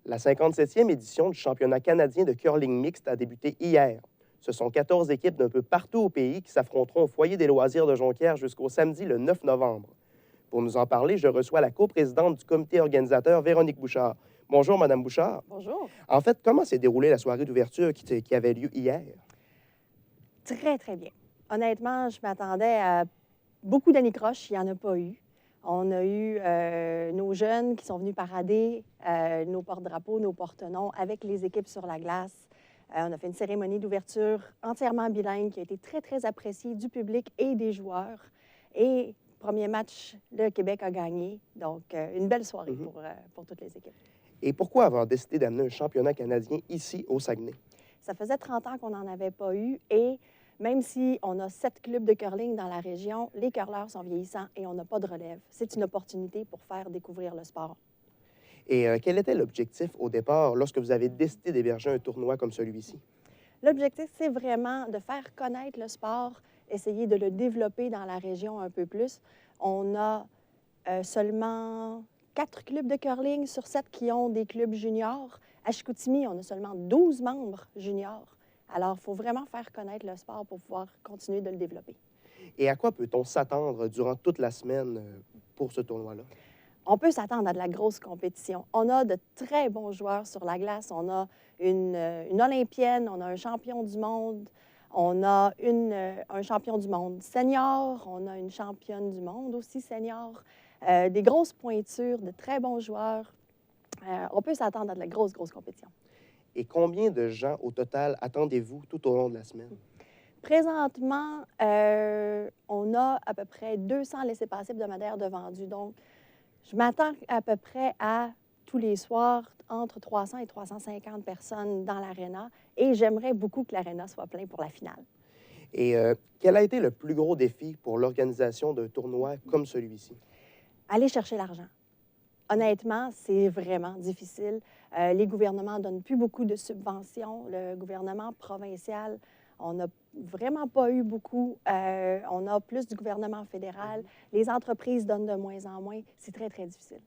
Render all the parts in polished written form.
La 57e édition du championnat canadien de curling mixte a débuté hier. Ce sont 14 équipes d'un peu partout au pays qui s'affronteront au foyer des loisirs de Jonquière jusqu'au samedi le 9 novembre. Pour nous en parler, je reçois la coprésidente du comité organisateur, Véronique Bouchard. Bonjour, Madame Bouchard. Bonjour. En fait, comment s'est déroulée la soirée d'ouverture qui avait lieu hier? Très, très bien. Honnêtement, je m'attendais à beaucoup d'anicroches. Il n'y en a pas eu. On a eu nos jeunes qui sont venus parader, nos porte-drapeaux, nos porte-noms avec les équipes sur la glace. On a fait une cérémonie d'ouverture entièrement bilingue qui a été très, très appréciée du public et des joueurs. Et premier match, le Québec a gagné. Donc, une belle soirée pour toutes les équipes. Et pourquoi avoir décidé d'amener un championnat canadien ici au Saguenay? Ça faisait 30 ans qu'on n'en avait pas eu et même si on a 7 clubs de curling dans la région, les curleurs sont vieillissants et on n'a pas de relève. C'est une opportunité pour faire découvrir le sport. Et quel était l'objectif au départ lorsque vous avez décidé d'héberger un tournoi comme celui-ci? L'objectif, c'est vraiment de faire connaître le sport, essayer de le développer dans la région un peu plus. On a seulement 4 clubs de curling sur 7 qui ont des clubs juniors. À Chicoutimi, on a seulement 12 membres juniors. Alors, il faut vraiment faire connaître le sport pour pouvoir continuer de le développer. Et à quoi peut-on s'attendre durant toute la semaine pour ce tournoi-là? On peut s'attendre à de la grosse compétition. On a de très bons joueurs sur la glace. On a une Olympienne, on a un champion du monde, on a un champion du monde senior, on a une championne du monde aussi senior. Des grosses pointures, de très bons joueurs. On peut s'attendre à de la grosse compétition. Et combien de gens au total attendez-vous tout au long de la semaine? Présentement, on a à peu près 200 laissez-passer hebdomadaires de vendus. Donc, je m'attends à peu près à tous les soirs entre 300 et 350 personnes dans l'aréna et j'aimerais beaucoup que l'aréna soit plein pour la finale. Et quel a été le plus gros défi pour l'organisation d'un tournoi comme celui-ci? Aller chercher l'argent. Honnêtement, c'est vraiment difficile. Les gouvernements ne donnent plus beaucoup de subventions. Le gouvernement provincial, on n'a vraiment pas eu beaucoup. On a plus du gouvernement fédéral. Les entreprises donnent de moins en moins. C'est très, très difficile.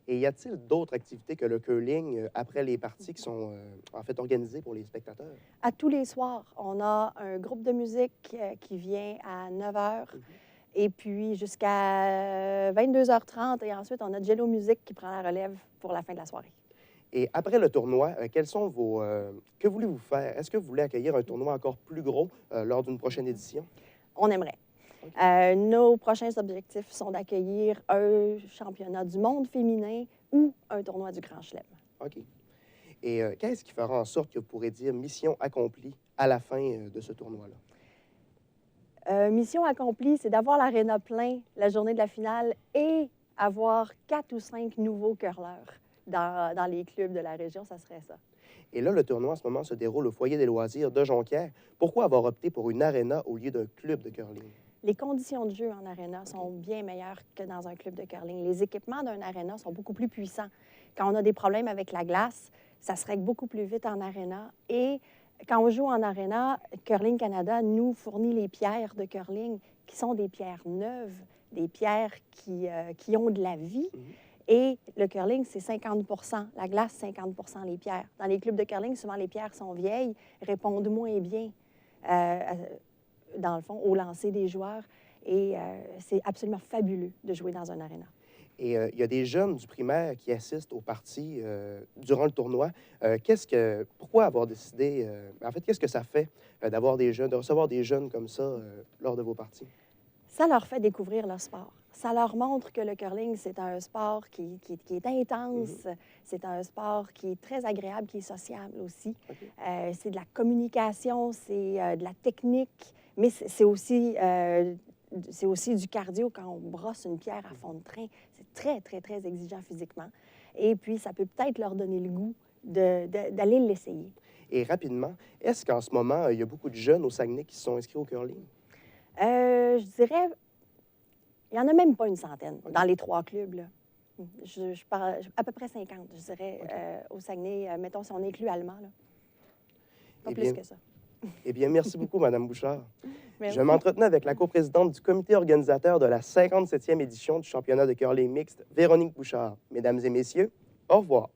Et y a-t-il d'autres activités que le curling après les parties qui sont en fait organisées pour les spectateurs? À tous les soirs, on a un groupe de musique qui vient à 9 h. Et puis jusqu'à 22h30. Et ensuite, on a Jello Music qui prend la relève pour la fin de la soirée. Et après le tournoi, quels sont vos... que voulez-vous faire? Est-ce que vous voulez accueillir un tournoi encore plus gros lors d'une prochaine édition? On aimerait. Nos prochains objectifs sont d'accueillir un championnat du monde féminin ou un tournoi du Grand Chelem. OK. Et qu'est-ce qui fera en sorte que vous pourrez dire mission accomplie à la fin de ce tournoi-là? Mission accomplie, c'est d'avoir l'aréna plein la journée de la finale et avoir 4 ou 5 nouveaux curleurs dans les clubs de la région, ça serait ça. Et là, le tournoi en ce moment se déroule au foyer des loisirs de Jonquière. Pourquoi avoir opté pour une aréna au lieu d'un club de curling? Les conditions de jeu en aréna sont bien meilleures que dans un club de curling. Les équipements d'un aréna sont beaucoup plus puissants. Quand on a des problèmes avec la glace, ça se règle beaucoup plus vite en aréna. Et quand on joue en aréna, Curling Canada nous fournit les pierres de curling qui sont des pierres neuves, des pierres qui ont de la vie. Et le curling, c'est 50 % la glace, 50 % les pierres. Dans les clubs de curling, souvent, les pierres sont vieilles, répondent moins bien, dans le fond, au lancer des joueurs. Et c'est absolument fabuleux de jouer dans un aréna. Et il y a des jeunes du primaire qui assistent aux parties durant le tournoi. Pourquoi avoir décidé... en fait, qu'est-ce que ça fait d'avoir des jeunes, de recevoir des jeunes comme ça lors de vos parties? Ça leur fait découvrir le sport. Ça leur montre que le curling, c'est un sport qui est intense, c'est un sport qui est très agréable, qui est sociable aussi. C'est de la communication, c'est de la technique, mais c'est aussi du cardio quand on brosse une pierre à fond de train. C'est très, très, très exigeant physiquement. Et puis, ça peut peut-être leur donner le goût d'aller l'essayer. Et rapidement, est-ce qu'en ce moment, il y a beaucoup de jeunes au Saguenay qui se sont inscrits au curling? Je dirais, il n'y en a même pas une centaine dans les 3 clubs. Là. Je parle à peu près 50, je dirais, au Saguenay. Mettons, si on inclut allemand, là. Pas plus que ça. Eh bien, merci beaucoup, Mme Bouchard. Merci. Je m'entretenais avec la coprésidente du comité organisateur de la 57e édition du championnat de curling mixte, Véronique Bouchard. Mesdames et messieurs, au revoir.